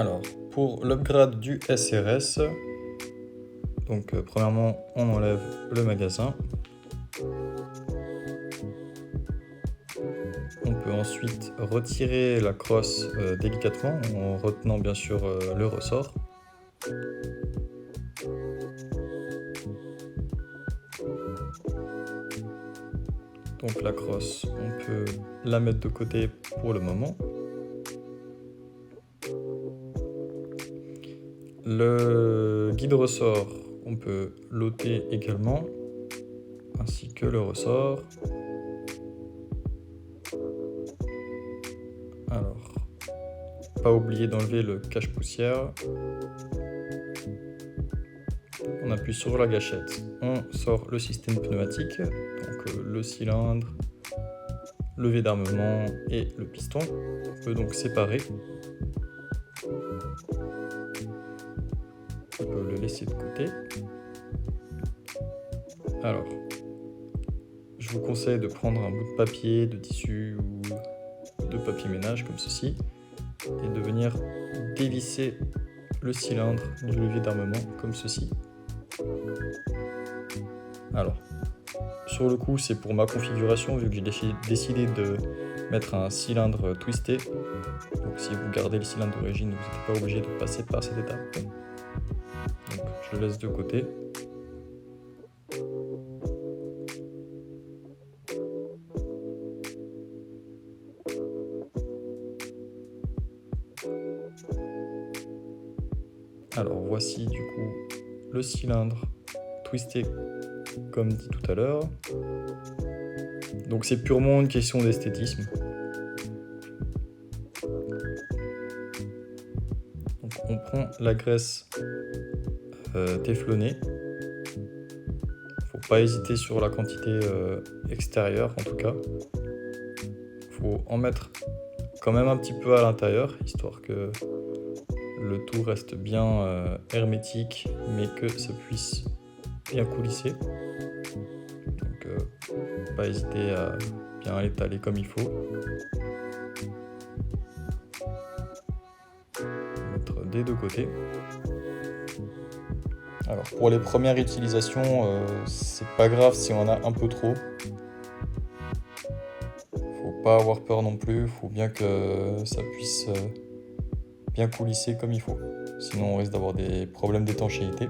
Alors, pour l'upgrade du SRS, donc premièrement, on enlève le magasin. On peut ensuite retirer la crosse délicatement en retenant bien sûr le ressort. Donc la crosse, on peut la mettre de côté pour le moment. Le guide ressort, on peut l'ôter également, ainsi que le ressort. Alors, pas oublier d'enlever le cache-poussière. On appuie sur la gâchette, on sort le système pneumatique, donc le cylindre, le V d'armement et le piston. On peut donc séparer. On peut le laisser de côté. Alors, je vous conseille de prendre un bout de papier, de tissu ou de papier ménage comme ceci et de venir dévisser le cylindre du levier d'armement comme ceci. Alors, sur le coup, c'est pour ma configuration vu que j'ai décidé de mettre un cylindre twisté. Donc si vous gardez le cylindre d'origine, vous n'êtes pas obligé de passer par cette étape. Donc je le laisse de côté. Alors voici du coup le cylindre twisté comme dit tout à l'heure. Donc c'est purement une question d'esthétisme. Donc on prend la graisse téflonnée. Faut pas hésiter sur la quantité extérieure en tout cas. Faut en mettre quand même un petit peu à l'intérieur, histoire que le tout reste bien hermétique, mais que ça puisse bien coulisser. Donc pas hésiter à bien l'étaler comme il faut. Mettre des deux côtés. Alors pour les premières utilisations, c'est pas grave si on en a un peu trop. Faut pas avoir peur non plus, faut bien que ça puisse bien coulisser comme il faut. Sinon on risque d'avoir des problèmes d'étanchéité.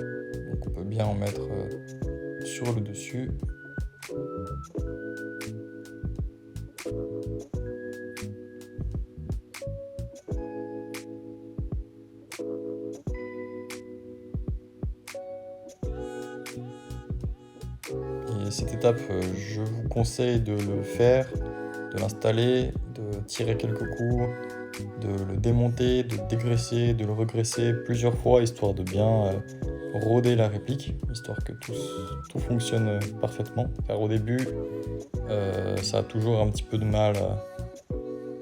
Donc on peut bien en mettre sur le dessus. Et cette étape, je vous conseille de le faire, de l'installer, de tirer quelques coups, de le démonter, de le dégraisser, de le regraisser plusieurs fois, histoire de bien roder la réplique, histoire que tout fonctionne parfaitement. Car au début, ça a toujours un petit peu de mal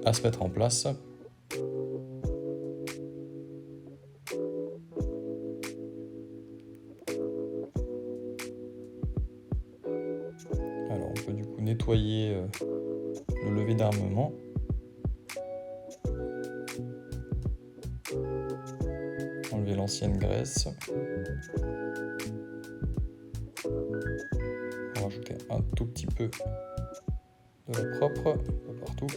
à se mettre en place. Alors on peut du coup nettoyer le levier d'armement. Enlever l'ancienne graisse. On va rajouter un tout petit peu de la propre, pas partout.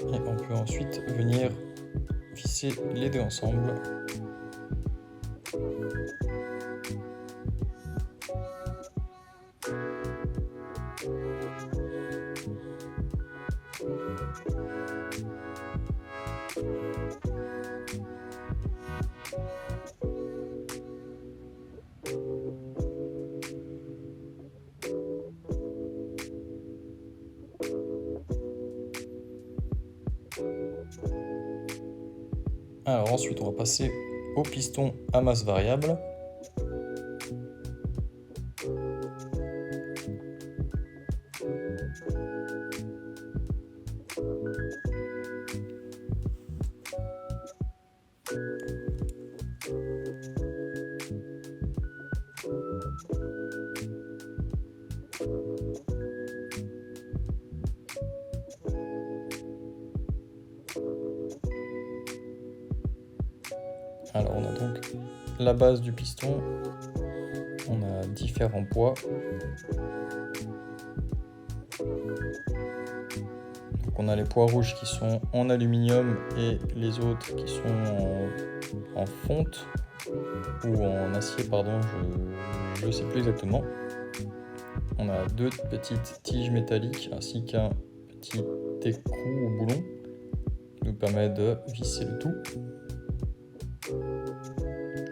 Et on peut ensuite venir visser les deux ensemble. Alors ensuite, on va passer au piston à masse variable. Alors on a donc la base du piston, on a différents poids. Donc on a les poids rouges qui sont en aluminium et les autres qui sont en fonte ou en acier, pardon, je ne sais plus exactement. On a 2 petites tiges métalliques ainsi qu'un petit écrou ou boulon qui nous permet de visser le tout.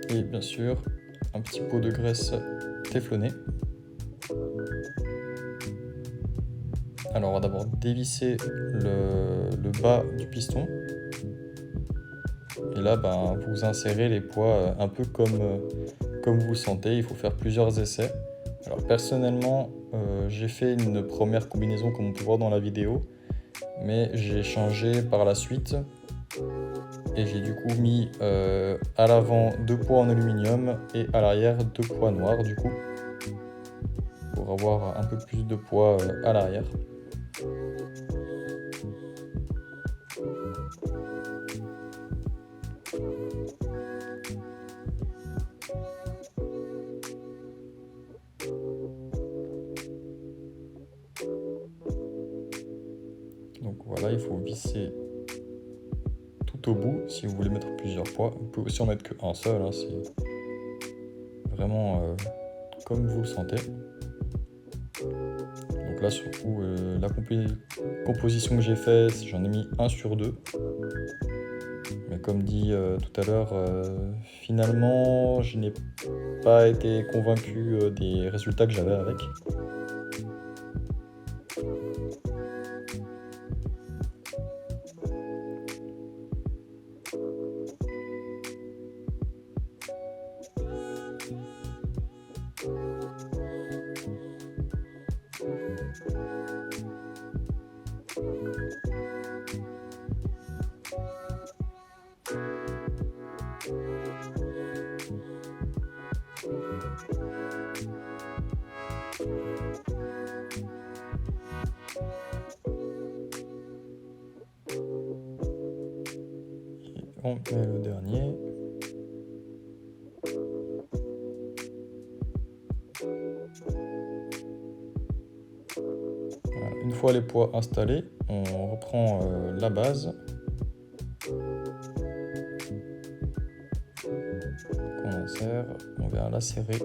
Et bien sûr, un petit pot de graisse téflonnée. Alors on va d'abord dévisser le bas du piston. Et là, vous insérez les poids un peu comme vous le sentez. Il faut faire plusieurs essais. Alors personnellement, j'ai fait une première combinaison comme on peut voir dans la vidéo, mais j'ai changé par la suite et j'ai du coup mis à l'avant 2 poids en aluminium et à l'arrière 2 poids noirs du coup pour avoir un peu plus de poids à l'arrière. Donc voilà, il faut visser tout au bout si vous voulez mettre plusieurs poids. Vous pouvez aussi en mettre qu'un seul, hein, c'est vraiment comme vous le sentez. Donc là, surtout, la composition que j'ai faite, j'en ai mis 1 sur 2. Mais comme dit tout à l'heure, finalement, je n'ai pas été convaincu des résultats que j'avais avec. On met le dernier. Voilà. Une fois les poids installés, on reprend la base qu'on insère, on vient la serrer.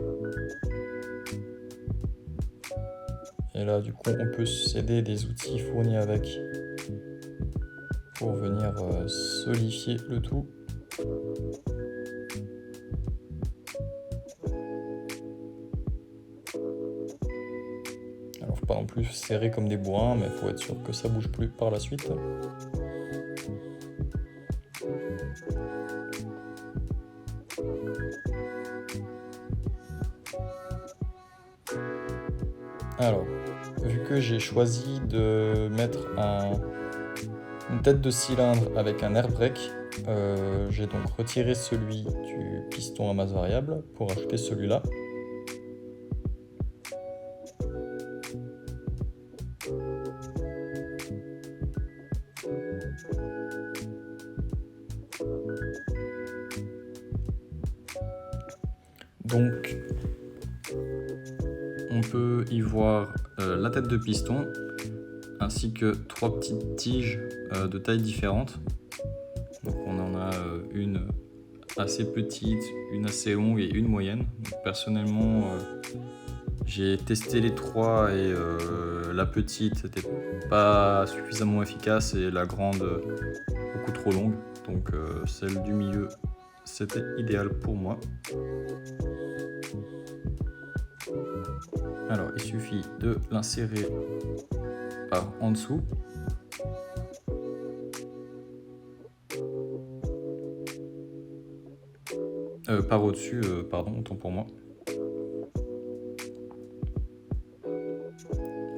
Et là du coup on peut s'aider des outils fournis avec pour venir solidifier le tout. Alors faut pas non plus serrer comme des bourrins, mais il faut être sûr que ça bouge plus par la suite. Alors, vu que j'ai choisi de mettre une tête de cylindre avec un air brake, j'ai donc retiré celui du piston à masse variable pour ajouter celui-là. Donc, on peut y voir la tête de piston ainsi que 3 petites tiges de tailles différentes. Donc on en a une assez petite, une assez longue et une moyenne. Donc, personnellement, j'ai testé les 3 et la petite n'était pas suffisamment efficace et la grande beaucoup trop longue. Donc celle du milieu, c'était idéal pour moi. Alors il suffit de l'insérer par en dessous. Par au-dessus, pardon, autant pour moi.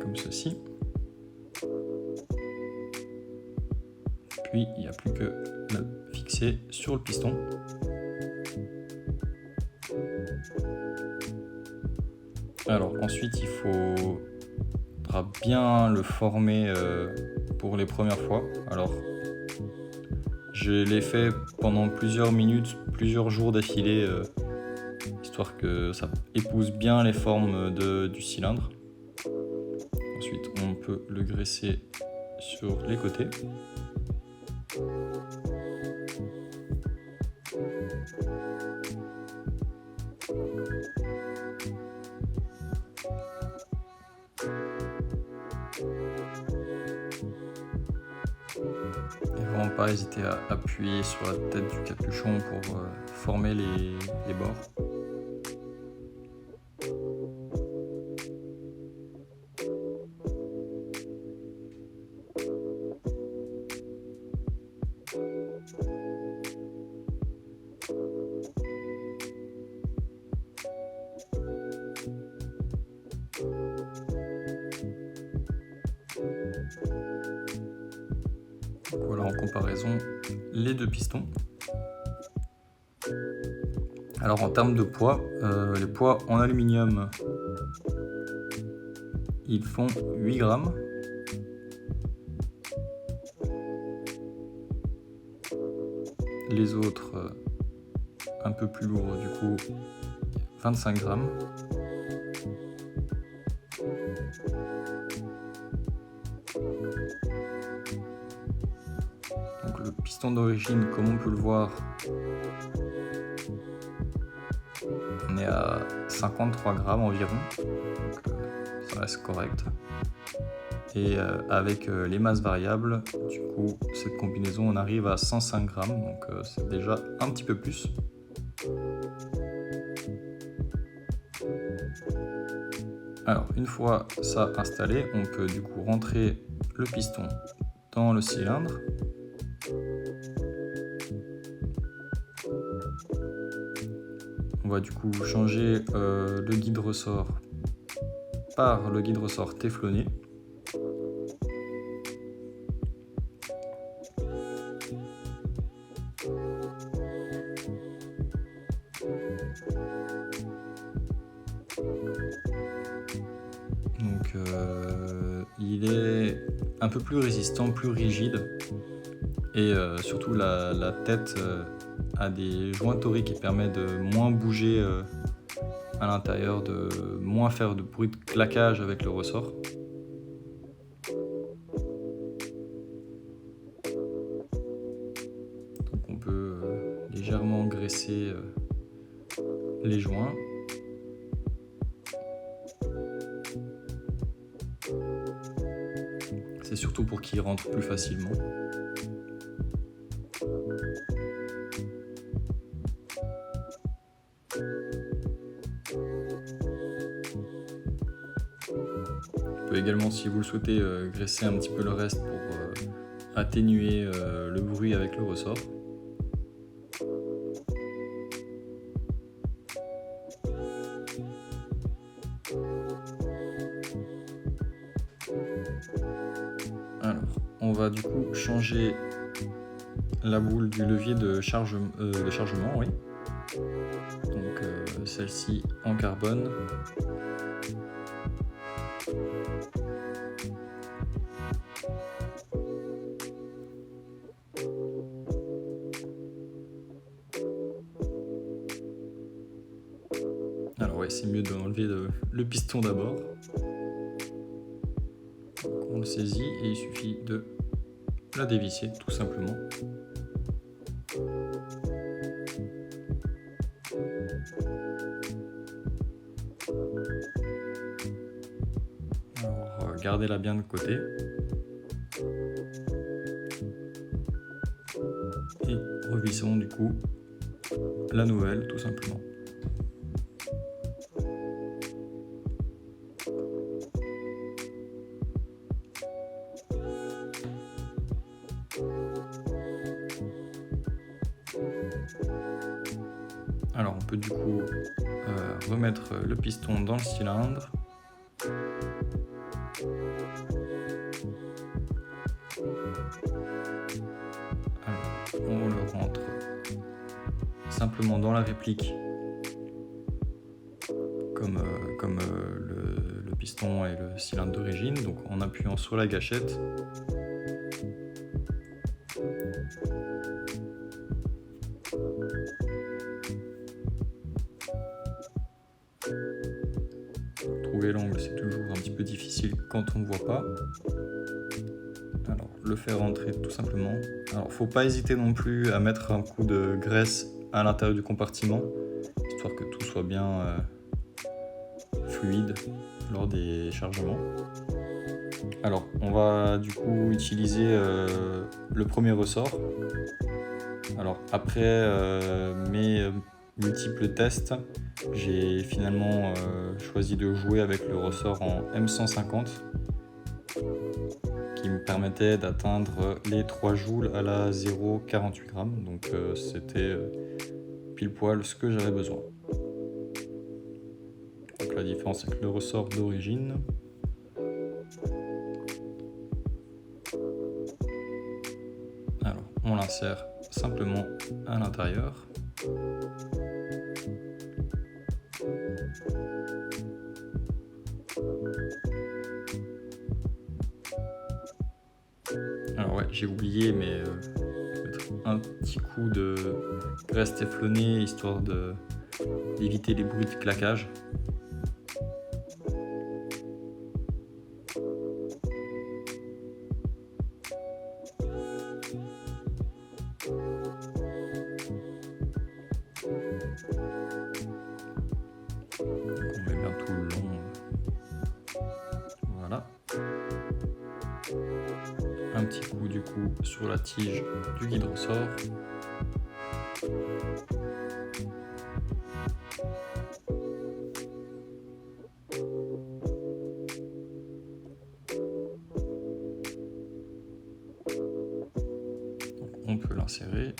Comme ceci. Puis il n'y a plus que le fixer sur le piston. Alors ensuite il faudra bien le former pour les premières fois. Alors Je l'ai fait pendant plusieurs minutes, plusieurs jours d'affilée, histoire que ça épouse bien les formes du cylindre. Ensuite, on peut le graisser sur les côtés. Et vraiment pas hésiter à appuyer sur la tête du capuchon pour former les bords. Voilà en comparaison les deux pistons. Alors en termes de poids, les poids en aluminium, ils font 8 grammes. Les autres, un peu plus lourds du coup, 25 grammes. Donc le piston d'origine, comme on peut le voir, on est à 53 grammes environ, donc ça reste correct. Et avec les masses variables, du coup, cette combinaison, on arrive à 105 grammes, donc c'est déjà un petit peu plus. Alors, une fois ça installé, on peut du coup rentrer le piston dans le cylindre. On va du coup changer le guide ressort par le guide ressort téflonné. Donc il est un peu plus résistant, plus rigide, et surtout la tête a des joints toriques qui permettent de moins bouger à l'intérieur, de moins faire de bruit de claquage avec le ressort. Donc on peut légèrement graisser les joints. C'est surtout pour qu'ils rentrent plus facilement. On peut également, si vous le souhaitez, graisser un petit peu le reste pour atténuer le bruit avec le ressort. Alors, on va du coup changer la boule du levier de chargement, oui. Donc celle-ci en carbone. Alors ouais, c'est mieux d'enlever le piston d'abord. On le saisit et il suffit de la dévisser tout simplement. Alors gardez-la bien de côté. Et revissons du coup la nouvelle tout simplement. Alors on peut du coup remettre le piston dans le cylindre. Alors on le rentre simplement dans la réplique comme le piston et le cylindre d'origine, donc en appuyant sur la gâchette. trouver l'angle, c'est toujours un petit peu difficile quand on ne voit pas. Alors, le faire rentrer tout simplement. Alors, faut pas hésiter non plus à mettre un coup de graisse à l'intérieur du compartiment, histoire que tout soit bien fluide lors des chargements. Alors, on va du coup utiliser le premier ressort. Alors, après mes multiples tests, j'ai finalement choisi de jouer avec le ressort en M150 qui me permettait d'atteindre les 3 joules à la 0,48 grammes. Donc c'était pile poil ce que j'avais besoin. Donc la différence avec le ressort d'origine. Alors on l'insère simplement à l'intérieur. Alors ouais, j'ai oublié, mais mettre un petit coup de graisse téflonnée histoire d'éviter les bruits de claquage. Donc on met bien tout le long. Voilà. Un petit coup du coup sur la tige du guide ressort. Donc on peut l'insérer.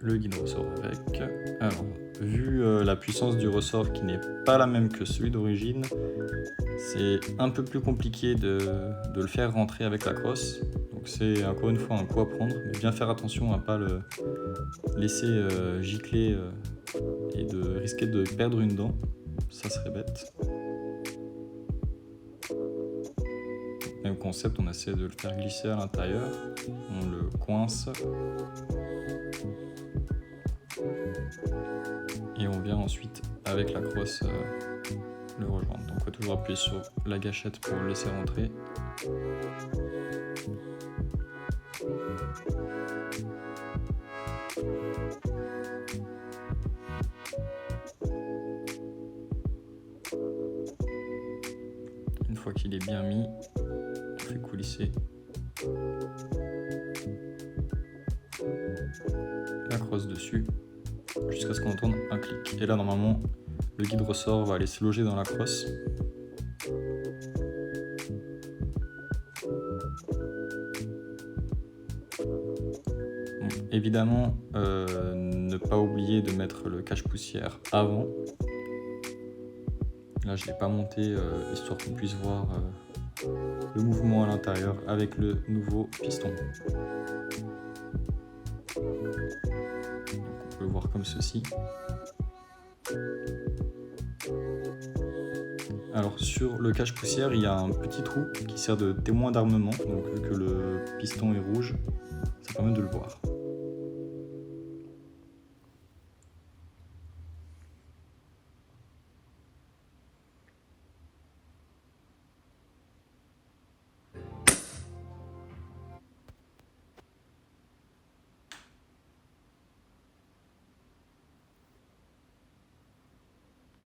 Le guide ressort avec. Alors, vu la puissance du ressort qui n'est pas la même que celui d'origine, c'est un peu plus compliqué de le faire rentrer avec la crosse. Donc c'est encore une fois un coup à prendre, mais bien faire attention à ne pas le laisser gicler et de risquer de perdre une dent, ça serait bête. Même concept, on essaie de le faire glisser à l'intérieur, on le coince. Et on vient ensuite avec la crosse le rejoindre. Donc on va toujours appuyer sur la gâchette pour le laisser rentrer. Une fois qu'il est bien mis, on fait coulisser la crosse dessus jusqu'à ce qu'on entende un clic. Et là normalement le guide ressort va aller se loger dans la crosse. Bon, évidemment ne pas oublier de mettre le cache-poussière avant. Là je ne l'ai pas monté histoire qu'on puisse voir le mouvement à l'intérieur avec le nouveau piston. On peut le voir comme ceci. Alors sur le cache-poussière, il y a un petit trou qui sert de témoin d'armement, donc vu que le piston est rouge, ça permet de le voir.